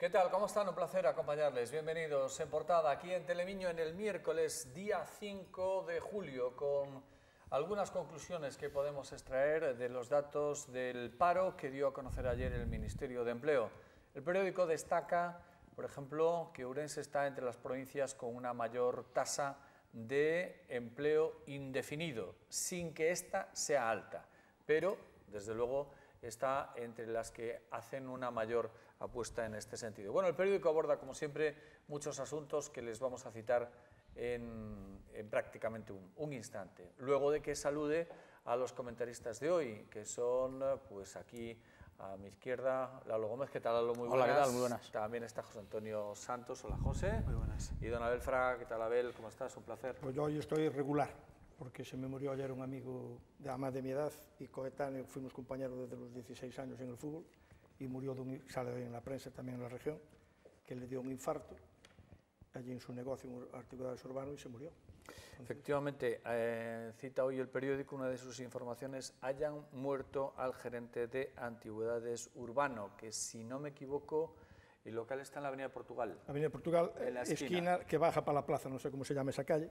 ¿Qué tal? ¿Cómo están? Un placer acompañarles. Bienvenidos en portada aquí en Telemiño en el miércoles día 5 de julio con algunas conclusiones que podemos extraer de los datos del paro que dio a conocer ayer el Ministerio de Empleo. El periódico destaca, por ejemplo, que Ourense está entre las provincias con una mayor tasa de empleo indefinido, sin que ésta sea alta, pero, desde luego, está entre las que hacen una mayor apuesta en este sentido. Bueno, el periódico aborda, como siempre, muchos asuntos que les vamos a citar en prácticamente un instante. Luego de que salude a los comentaristas de hoy, que son, pues aquí a mi izquierda, Lalo Gómez. ¿Qué tal, Lalo? Muy buenas. Hola, ¿qué tal? Muy buenas. También está José Antonio Santos. Hola, José. Muy buenas. Y don Abel Fraga. ¿Qué tal, Abel? ¿Cómo estás? Un placer. Pues yo hoy estoy regular, porque se me murió ayer un amigo de más de mi edad y coetáneo, fuimos compañeros desde los 16 años en el fútbol, y murió, sale en la prensa también en la región, que le dio un infarto allí en su negocio en antigüedades urbano y se murió. Entonces, efectivamente, cita hoy el periódico, una de sus informaciones: hayan muerto al gerente de Antigüedades Urbano, que, si no me equivoco, el local está en la Avenida Portugal. Avenida Portugal, En la esquina que baja para la plaza, no sé cómo se llama esa calle.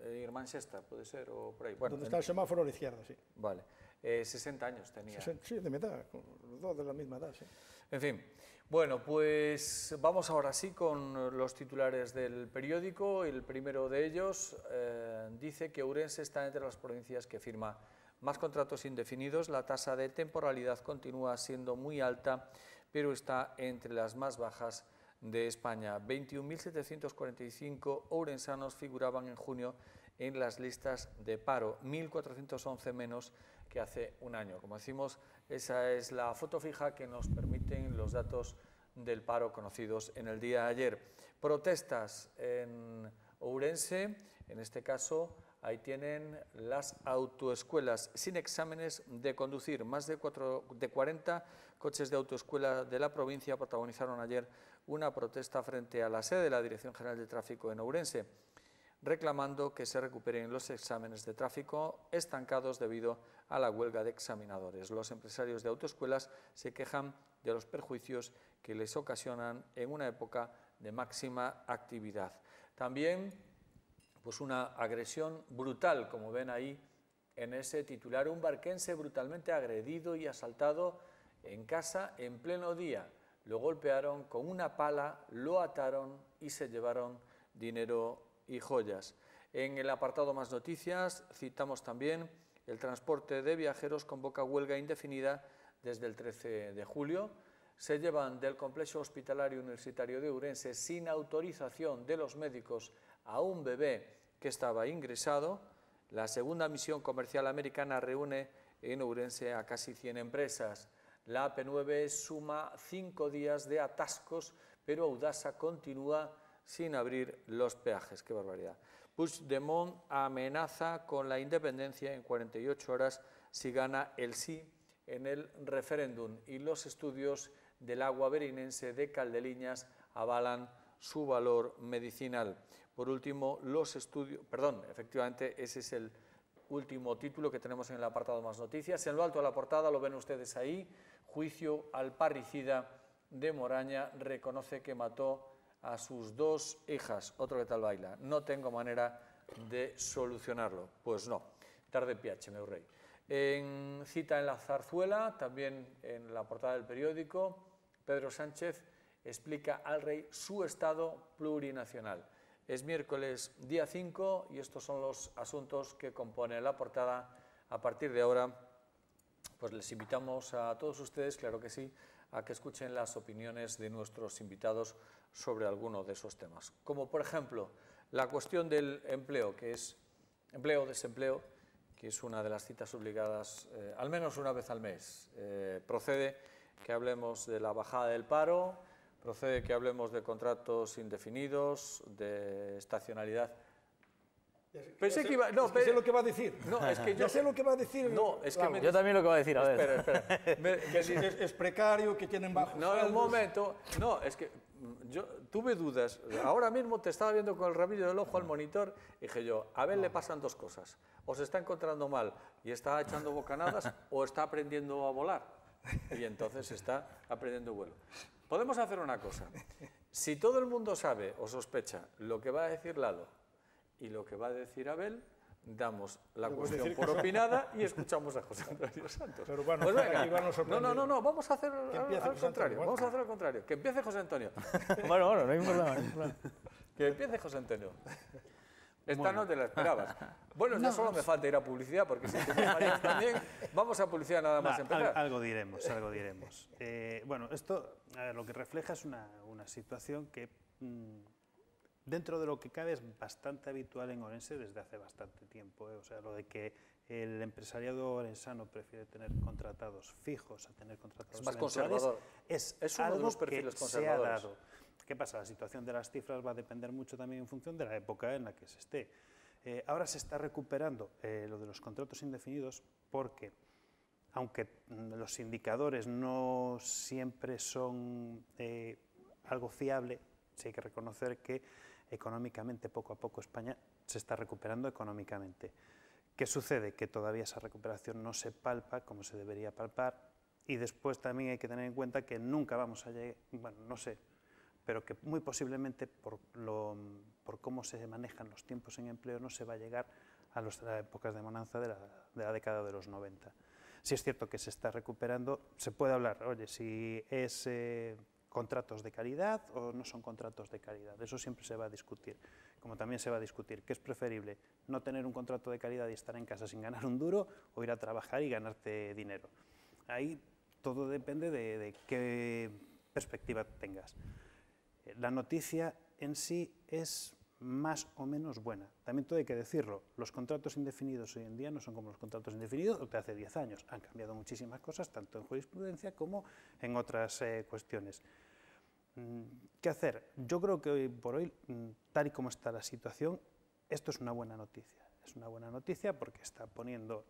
Irmán Sexta, puede ser, o por ahí. Bueno, Donde está el semáforo a la izquierda, sí. Vale. 60 años tenía. Sí, de mi edad, los dos de la misma edad, sí. En fin, bueno, pues vamos ahora sí con los titulares del periódico. El primero de ellos dice que Ourense está entre las provincias que firma más contratos indefinidos. La tasa de temporalidad continúa siendo muy alta, pero está entre las más bajas de España. 21.745 ourensanos figuraban en junio en las listas de paro, 1.411 menos que hace un año. Como decimos, esa es la foto fija que nos permiten los datos del paro conocidos en el día de ayer. Protestas en Ourense, en este caso, ahí tienen las autoescuelas sin exámenes de conducir. Más de 40 coches de autoescuela de la provincia protagonizaron ayer una protesta frente a la sede de la Dirección General de Tráfico en Ourense, reclamando que se recuperen los exámenes de tráfico estancados debido a la huelga de examinadores. Los empresarios de autoescuelas se quejan de los perjuicios que les ocasionan en una época de máxima actividad. También, pues, una agresión brutal, como ven ahí en ese titular: un barquense brutalmente agredido y asaltado en casa en pleno día. Lo golpearon con una pala, lo ataron y se llevaron dinero y joyas. En el apartado Más Noticias citamos también: el transporte de viajeros convoca huelga indefinida desde el 13 de julio. Se llevan del complejo hospitalario universitario de Ourense sin autorización de los médicos a un bebé que estaba ingresado. La segunda misión comercial americana reúne en Ourense a casi 100 empresas. La AP9 suma 5 días de atascos, pero Audasa continúa sin abrir los peajes. ¡Qué barbaridad! Puigdemont amenaza con la independencia en 48 horas si gana el sí en el referéndum, y los estudios del agua berinense de Caldeliñas avalan su valor medicinal. Por último, los estudios... Perdón, efectivamente, ese es el último título que tenemos en el apartado Más Noticias. En lo alto de la portada lo ven ustedes ahí: juicio al parricida de Moraña, reconoce que mató a sus 2 hijas. Otro que tal baila: no tengo manera de solucionarlo. Pues no, tarde piache, meu rey. En cita en la Zarzuela, también en la portada del periódico, Pedro Sánchez explica al rey su estado plurinacional. Es miércoles día 5 y estos son los asuntos que componen la portada. A partir de ahora, pues les invitamos a todos ustedes, claro que sí, a que escuchen las opiniones de nuestros invitados sobre alguno de esos temas. Como, por ejemplo, la cuestión del empleo, que es empleo o desempleo, que es una de las citas obligadas al menos una vez al mes. Procede que hablemos de la bajada del paro, procede que hablemos de contratos indefinidos, de estacionalidad. Pensé que iba... No, sé lo que va a decir. No, es que ya sé lo que va a decir. No, es que yo también lo que va a decir, a ver. Espera. Es precario, que tienen bajos No, sueldos. un momento. No, es que yo tuve dudas. Ahora mismo te estaba viendo con el rabillo del ojo al monitor y dije yo: a ver, le pasan dos cosas. O se está encontrando mal y está echando bocanadas, o está aprendiendo a volar. Y entonces está aprendiendo vuelo. Podemos hacer una cosa. Si todo el mundo sabe o sospecha lo que va a decir Lalo y lo que va a decir Abel, damos la cuestión por opinada y escuchamos a José Antonio Santos. Pero bueno, pues venga, no, vamos a hacer al contrario. Vamos a hacer al contrario. Que empiece José Antonio. Bueno, no hay problema. Que empiece José Antonio. Esta no te la esperabas. Bueno, ya solo me falta ir a publicidad, porque si tú María también, vamos a publicidad nada más empezar. Algo diremos, algo diremos. Bueno, esto lo que refleja es una situación que dentro de lo que cabe es bastante habitual en Orense desde hace bastante tiempo. O sea, lo de que el empresariado orensano prefiere tener contratados fijos a tener contratados es más conservador. Es uno algo de los perfiles que conservadores. se ha dado. ¿Qué pasa? La situación de las cifras va a depender mucho también en función de la época en la que se esté. Ahora se está recuperando lo de los contratos indefinidos porque, aunque los indicadores no siempre son algo fiable, sí hay que reconocer que económicamente, poco a poco, España se está recuperando económicamente. ¿Qué sucede? Que todavía esa recuperación no se palpa como se debería palpar, y después también hay que tener en cuenta que nunca vamos a llegar, bueno, no sé, pero que muy posiblemente por cómo se manejan los tiempos en empleo no se va a llegar a las épocas de bonanza de la década de los 90. Si es cierto que se está recuperando, se puede hablar, oye, si es contratos de calidad o no son contratos de calidad, eso siempre se va a discutir, como también se va a discutir qué es preferible, no tener un contrato de calidad y estar en casa sin ganar un duro, o ir a trabajar y ganarte dinero. Ahí todo depende de qué perspectiva tengas. La noticia en sí es más o menos buena. También todo hay que decirlo, los contratos indefinidos hoy en día no son como los contratos indefinidos de hace 10 años. Han cambiado muchísimas cosas, tanto en jurisprudencia como en otras cuestiones. ¿Qué hacer? Yo creo que hoy por hoy, tal y como está la situación, esto es una buena noticia. Es una buena noticia porque está poniendo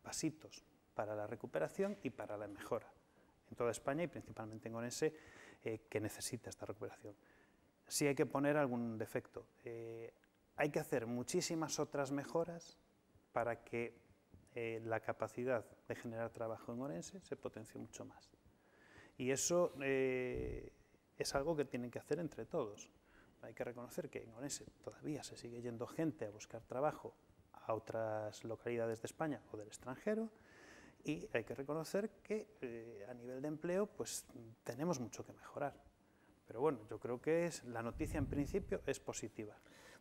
pasitos para la recuperación y para la mejora en toda España y principalmente en Orense, que necesita esta recuperación. Sí hay que poner algún defecto. Hay que hacer muchísimas otras mejoras para que la capacidad de generar trabajo en Orense se potencie mucho más. Y eso es algo que tienen que hacer entre todos. Hay que reconocer que en Orense todavía se sigue yendo gente a buscar trabajo a otras localidades de España o del extranjero, y hay que reconocer que a nivel de empleo pues tenemos mucho que mejorar. Pero bueno, yo creo que la noticia en principio es positiva.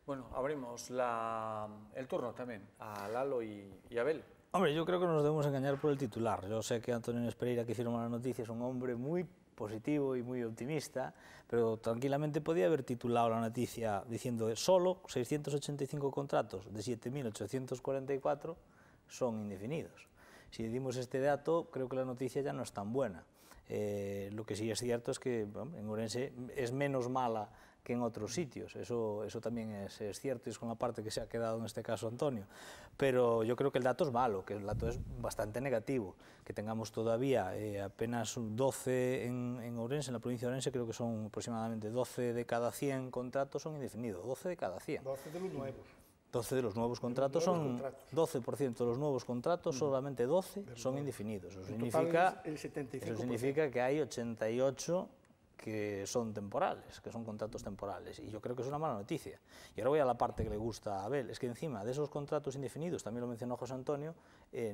Bueno, abrimos el turno también a Lalo y Abel. Hombre, yo creo que nos debemos engañar por el titular. Yo sé que Antonio Espereira, que firma la noticia, es un hombre muy positivo y muy optimista, pero tranquilamente podía haber titulado la noticia diciendo solo 685 contratos de 7.844 son indefinidos. Si dimos este dato, creo que la noticia ya no es tan buena. Lo que sí es cierto es que en Orense es menos mala que en otros sitios, eso también es cierto, y es con la parte que se ha quedado en este caso Antonio, pero yo creo que el dato es malo, que el dato es bastante negativo, que tengamos todavía apenas 12 en Orense, en la provincia de Orense creo que son aproximadamente 12 de cada 100 contratos son indefinidos, 12 de cada 100. 12 de los nuevos. 12 de los nuevos contratos son 12% de los nuevos contratos, solamente 12 son indefinidos. Eso significa que hay 88 que son temporales, que son contratos temporales, y yo creo que es una mala noticia. Y ahora voy a la parte que le gusta a Abel, es que encima de esos contratos indefinidos, también lo mencionó José Antonio,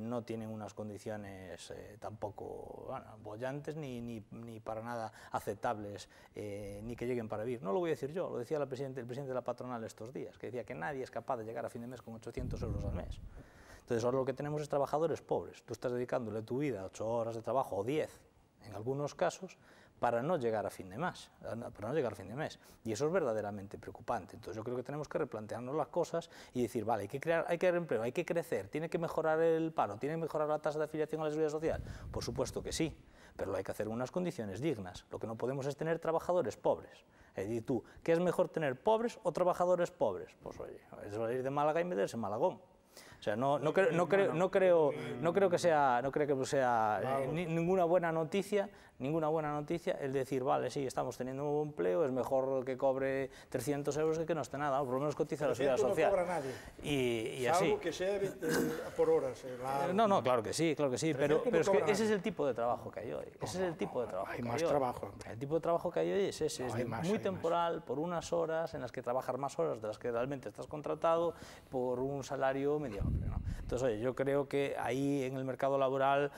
no tienen unas condiciones tampoco bollantes ni para nada aceptables, ni que lleguen para vivir. No lo voy a decir yo, lo decía el presidente de la patronal estos días, que decía que nadie es capaz de llegar a fin de mes con 800 euros al mes. Entonces ahora lo que tenemos es trabajadores pobres. Tú estás dedicándole tu vida a 8 horas de trabajo o 10, en algunos casos, para no llegar a fin de mes, y eso es verdaderamente preocupante. Entonces yo creo que tenemos que replantearnos las cosas y decir, vale, hay que crear empleo, hay que crecer, tiene que mejorar el paro, tiene que mejorar la tasa de afiliación a la seguridad social, por supuesto que sí, pero lo hay que hacer en unas condiciones dignas. Lo que no podemos es tener trabajadores pobres. Es decir, tú, ¿qué es mejor tener pobres o trabajadores pobres? Pues oye, es ir de Málaga y meterse en Malagón. sea, no creo que sea ninguna buena noticia el decir, vale, sí, estamos teniendo un empleo, es mejor que cobre 300 euros que no esté nada, por lo menos cotiza la seguridad social. No cobra nadie. Y así. Salvo que sea por horas. No, claro que sí, pero es que ese es el tipo de trabajo que hay hoy. Ese es el tipo de trabajo. Hay más trabajo. El tipo de trabajo que hay hoy es ese, es muy temporal, por unas horas en las que trabajas más horas de las que realmente estás contratado por un salario mediocre, ¿no? Entonces, oye, yo creo que ahí en el mercado laboral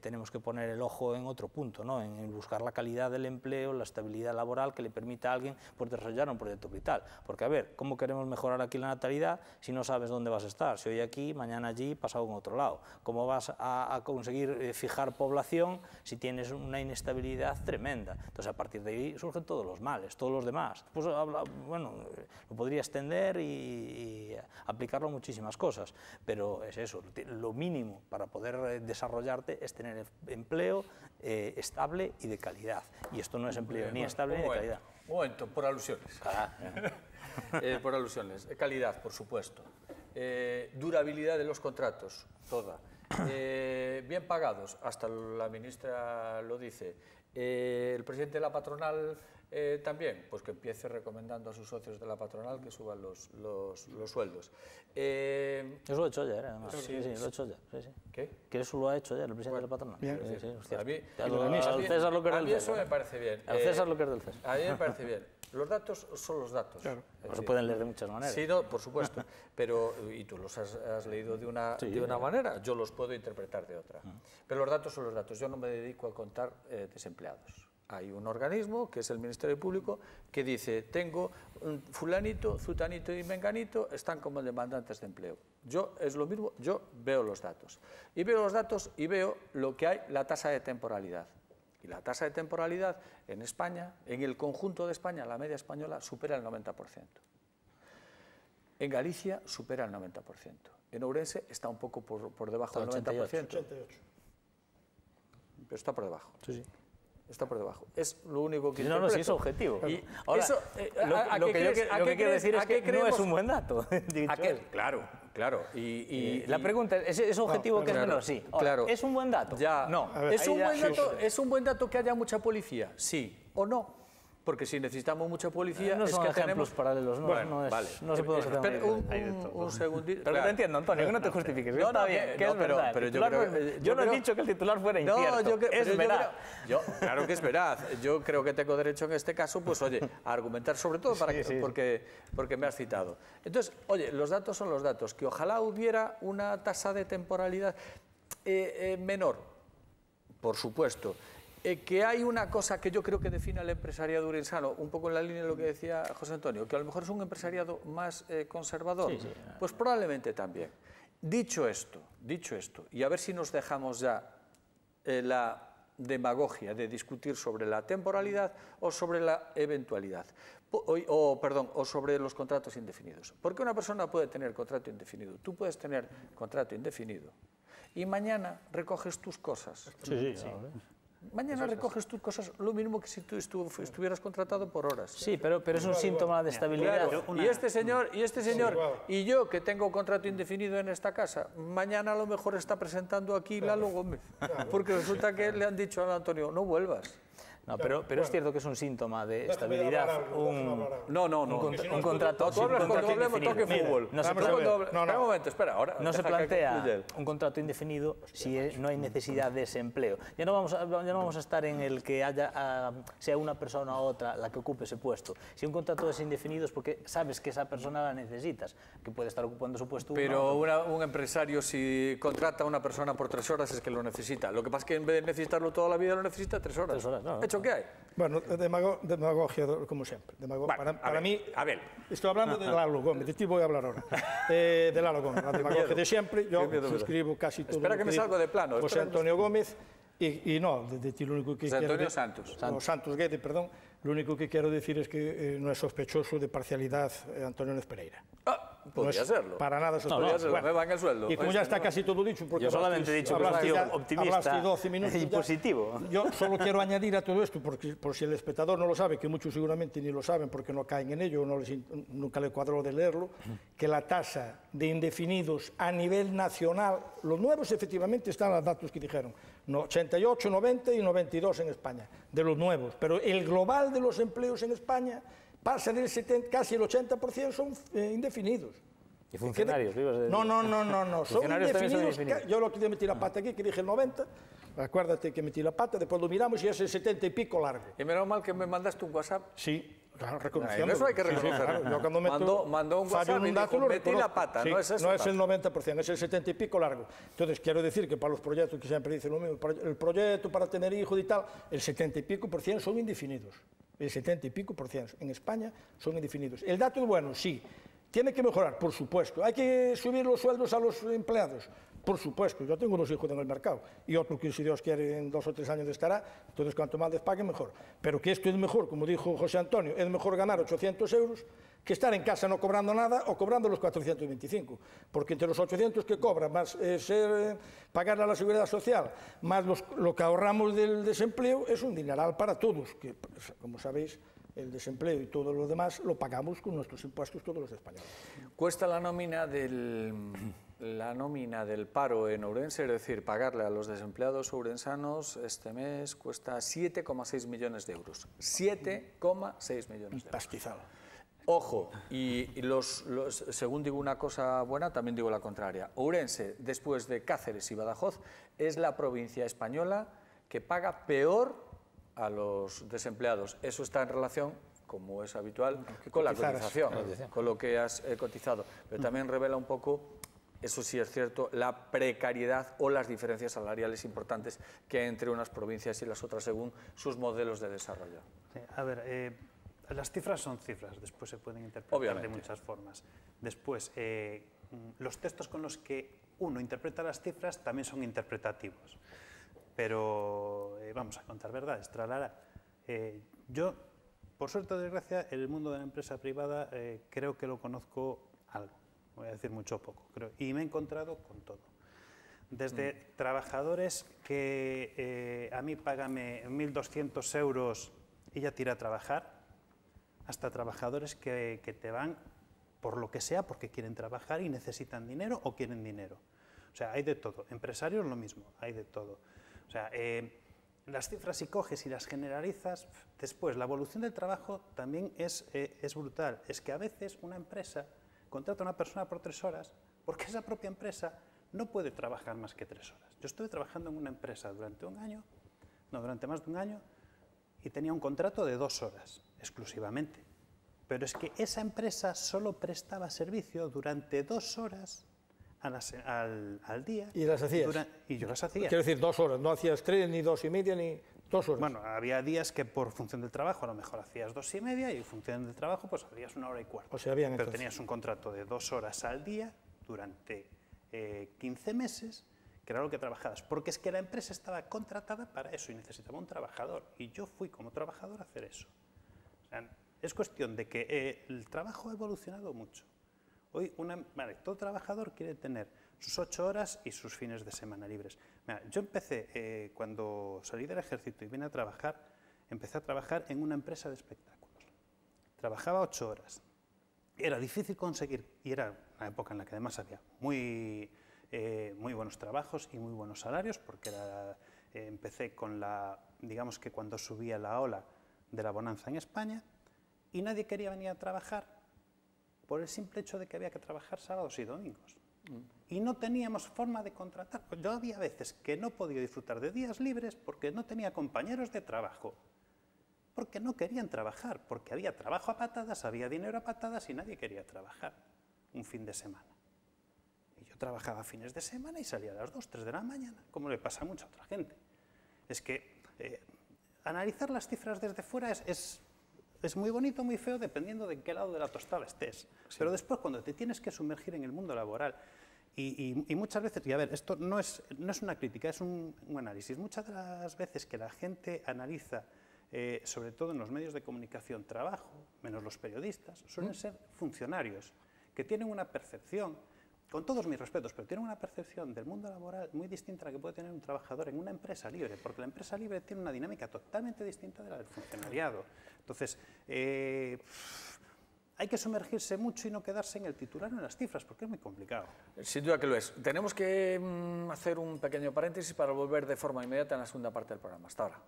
tenemos que poner el ojo en otro punto, ¿no? En buscar la calidad del empleo, la estabilidad laboral que le permita a alguien pues, desarrollar un proyecto vital. Porque, a ver, ¿cómo queremos mejorar aquí la natalidad si no sabes dónde vas a estar? Si hoy aquí, mañana allí, pasado en otro lado. ¿Cómo vas a conseguir fijar población si tienes una inestabilidad tremenda? Entonces, a partir de ahí surgen todos los males, todos los demás. Pues, bueno, lo podría extender y aplicarlo a muchísimas cosas, pero es eso, lo mínimo para poder desarrollarte es tener empleo estable y de calidad. Y esto no es empleo ni estable ni de calidad. Un momento, por alusiones. Por alusiones. Calidad, por supuesto. Durabilidad de los contratos, toda. Bien pagados, hasta la ministra lo dice. El presidente de la patronal también, pues que empiece recomendando a sus socios de la patronal que suban los sueldos. Eso lo ha hecho ayer, además. Sí, lo ha hecho ayer. Sí. ¿Qué? Que eso lo ha hecho ayer el presidente de la patronal. Bien. Sí, A mí César lo que era del César. eso me parece bien. Al César lo que es del César. A mí me parece bien. Los datos son los datos. Claro. Se pueden leer de muchas maneras. Sí, no, por supuesto. Pero, y tú los has leído de una manera, yo los puedo interpretar de otra. Pero los datos son los datos. Yo no me dedico a contar desempleados. Hay un organismo, que es el Ministerio Público, que dice, tengo fulanito, zutanito y menganito, están como demandantes de empleo. Yo, es lo mismo, yo veo los datos. Y veo los datos y veo lo que hay, la tasa de temporalidad. Y la tasa de temporalidad en España, en el conjunto de España, la media española, supera el 90%. En Galicia supera el 90%. En Ourense está un poco por debajo del 90%. 88. Pero está por debajo. Sí. Está por debajo. Es lo único que no, sí es objetivo. Y ahora, eso, lo que quiero decir es que no es un buen dato. Claro. Y la pregunta es objetivo que es menor, sí. Ahora, claro. ¿es un buen dato? Ya. No. ¿Es un buen dato que haya mucha policía? Sí o no. Porque si necesitamos mucha policía, no es son que ejemplos tenemos paralelos, no se puede hacer un segundito. Pero te entiendo, Antonio, que no te justifiques. No, está bien, que es verdad. Pero yo no he dicho que el titular fuera incierto, es verdad. Claro que es veraz. Yo creo que tengo derecho en este caso, pues oye, a argumentar sobre todo porque me has citado. Entonces, oye, los datos son los datos. Que ojalá hubiera una tasa de temporalidad menor, por supuesto. Que hay una cosa que yo creo que define al empresariado urensano, un poco en la línea de lo que decía José Antonio, que a lo mejor es un empresariado más conservador, pues probablemente también. Dicho esto, y a ver si nos dejamos ya la demagogia de discutir sobre la temporalidad o sobre la eventualidad, o sobre los contratos indefinidos. Porque una persona puede tener contrato indefinido, tú puedes tener contrato indefinido y mañana recoges tus cosas. Sí. Mañana recoges tus cosas lo mismo que si tú estuvieras contratado por horas. Sí, pero es un síntoma de estabilidad. Claro. Y este señor y yo que tengo contrato indefinido en esta casa, mañana a lo mejor está presentando aquí Lalo Gómez, porque resulta que le han dicho a Antonio, no vuelvas. No, pero es cierto que es un síntoma de estabilidad, un contrato indefinido. Un momento, espera, ahora. No se plantea un contrato indefinido si no hay necesidad de ese empleo. Ya no vamos a estar en el que sea una persona u otra la que ocupe ese puesto. Si un contrato es indefinido es porque sabes que esa persona la necesitas, que puede estar ocupando su puesto. Pero un empresario, si contrata a una persona por 3 horas, es que lo necesita. Lo que pasa es que en vez de necesitarlo toda la vida, lo necesita 3 horas. 3 horas, no. ¿Hecho qué hay? Bueno, demagogia, como siempre. Para mí, estoy hablando de Lalo Gómez, de ti voy a hablar ahora. De Lalo Gómez, la demagogia de siempre, yo suscribo casi todo. Espera que me salgo de plano. José Antonio Gómez, y no, de ti lo único que quiero Antonio Santos. Santos Guede, perdón. Lo único que quiero decir es que no es sospechoso de parcialidad Antonio Nuez Pereira. Podría serlo. Para nada podría serlo, me van el sueldo. Y como ya está casi todo dicho, porque yo solamente he dicho que soy optimista 12 minutos y positivo. Yo solo quiero añadir a todo esto, porque por si el espectador no lo sabe, que muchos seguramente ni lo saben porque no caen en ello, nunca le cuadró de leerlo, que la tasa de indefinidos a nivel nacional, los nuevos efectivamente están los datos que dijeron, 88, 90 y 92 en España, de los nuevos, pero el global de los empleos en España pasa del 70, casi el 80% son indefinidos. ¿Y funcionarios? No, son indefinidos. Yo lo quería meter la pata aquí, que dije el 90, acuérdate que metí la pata, después lo miramos y es el 70 y pico largo. Y menos mal que me mandaste un WhatsApp. Sí, claro, reconociendo. Eso hay que reconocerlo. Claro. Yo cuando meto, mandó un WhatsApp y dijo, metí la pata, sí, no es eso. No es el 90%, es el 70 y pico largo. Entonces, quiero decir que para los proyectos, que siempre dicen lo mismo, el proyecto para tener hijos y tal, el 70 y pico por ciento son indefinidos. El 70 y pico por ciento en España son indefinidos. El dato es bueno, sí. Tiene que mejorar, por supuesto. ¿Hay que subir los sueldos a los empleados? Por supuesto. Yo tengo 2 hijos en el mercado y otro que, si Dios quiere, en 2 o 3 años estará. Entonces, cuanto más les paguen, mejor. Pero que esto es mejor, como dijo José Antonio, es mejor ganar 800 euros que estar en casa no cobrando nada o cobrando los 425. Porque entre los 800 que cobra, más pagarle a la Seguridad Social, más lo que ahorramos del desempleo, es un dineral para todos, que, como sabéis, el desempleo y todo lo demás lo pagamos con nuestros impuestos todos los españoles. Cuesta la nómina del paro en Ourense, es decir, pagarle a los desempleados ourensanos este mes cuesta 7,6 millones de euros. 7,6 millones de euros. Pastizal. Ojo, y según digo una cosa buena, también digo la contraria. Ourense, después de Cáceres y Badajoz, es la provincia española que paga peor a los desempleados. Eso está en relación, como es habitual, con la cotización, con lo que has cotizado. Pero también revela un poco, eso sí es cierto, la precariedad o las diferencias salariales importantes que hay entre unas provincias y las otras según sus modelos de desarrollo. Sí, a ver, las cifras son cifras, después se pueden interpretar de muchas formas. Después, los textos con los que uno interpreta las cifras también son interpretativos. Pero vamos a contar verdades, tralala. Yo, por suerte o desgracia, el mundo de la empresa privada creo que lo conozco algo, voy a decir mucho o poco, creo, y me he encontrado con todo. Desde trabajadores que a mí págame 1.200 euros y ya tira a trabajar, hasta trabajadores que te van por lo que sea, porque quieren trabajar y necesitan dinero o quieren dinero. O sea, hay de todo. Empresarios lo mismo, hay de todo. O sea, las cifras si coges y las generalizas, después la evolución del trabajo también es brutal. Es que a veces una empresa contrata a una persona por 3 horas porque esa propia empresa no puede trabajar más que 3 horas. Yo estuve trabajando en una empresa durante más de un año y tenía un contrato de 2 horas exclusivamente. Pero es que esa empresa solo prestaba servicio durante 2 horas al día. ¿Y las hacías? Y yo las hacía. Quiero decir, 2 horas, no hacías 3, ni 2 y media, ni 2 horas. Bueno, había días que por función del trabajo a lo mejor hacías 2 y media y en función del trabajo pues hacías 1 hora y cuarto. O sea, bien, pero entonces tenías un contrato de 2 horas al día durante 15 meses, que era lo que trabajabas. Porque es que la empresa estaba contratada para eso y necesitaba un trabajador. Y yo fui como trabajador a hacer eso. O sea, es cuestión de que el trabajo ha evolucionado mucho. Hoy, todo trabajador quiere tener sus 8 horas y sus fines de semana libres. Mira, yo empecé, cuando salí del ejército y vine a trabajar, empecé a trabajar en una empresa de espectáculos. Trabajaba 8 horas. Era difícil conseguir, y era una época en la que además había muy buenos trabajos y muy buenos salarios, porque empecé con digamos que cuando subía la ola de la bonanza en España, y nadie quería venir a trabajar por el simple hecho de que había que trabajar sábados y domingos. Y no teníamos forma de contratar. Yo había veces que no podía disfrutar de días libres porque no tenía compañeros de trabajo, porque no querían trabajar, porque había trabajo a patadas, había dinero a patadas y nadie quería trabajar un fin de semana. Y yo trabajaba fines de semana y salía a las 2, 3 de la mañana, como le pasa a mucha otra gente. Es que analizar las cifras desde fuera es muy bonito, muy feo, dependiendo de en qué lado de la tostada estés. Sí. Pero después, cuando te tienes que sumergir en el mundo laboral, y muchas veces, y a ver, esto no es una crítica, es un análisis. Muchas de las veces que la gente analiza, sobre todo en los medios de comunicación, trabajo, menos los periodistas, suelen ser funcionarios que tienen una percepción, con todos mis respetos, pero tienen una percepción del mundo laboral muy distinta a la que puede tener un trabajador en una empresa libre, porque la empresa libre tiene una dinámica totalmente distinta de la del funcionariado. Entonces, hay que sumergirse mucho y no quedarse en el titular o en las cifras, porque es muy complicado. Sin duda que lo es. Tenemos que hacer un pequeño paréntesis para volver de forma inmediata en la segunda parte del programa. Hasta ahora.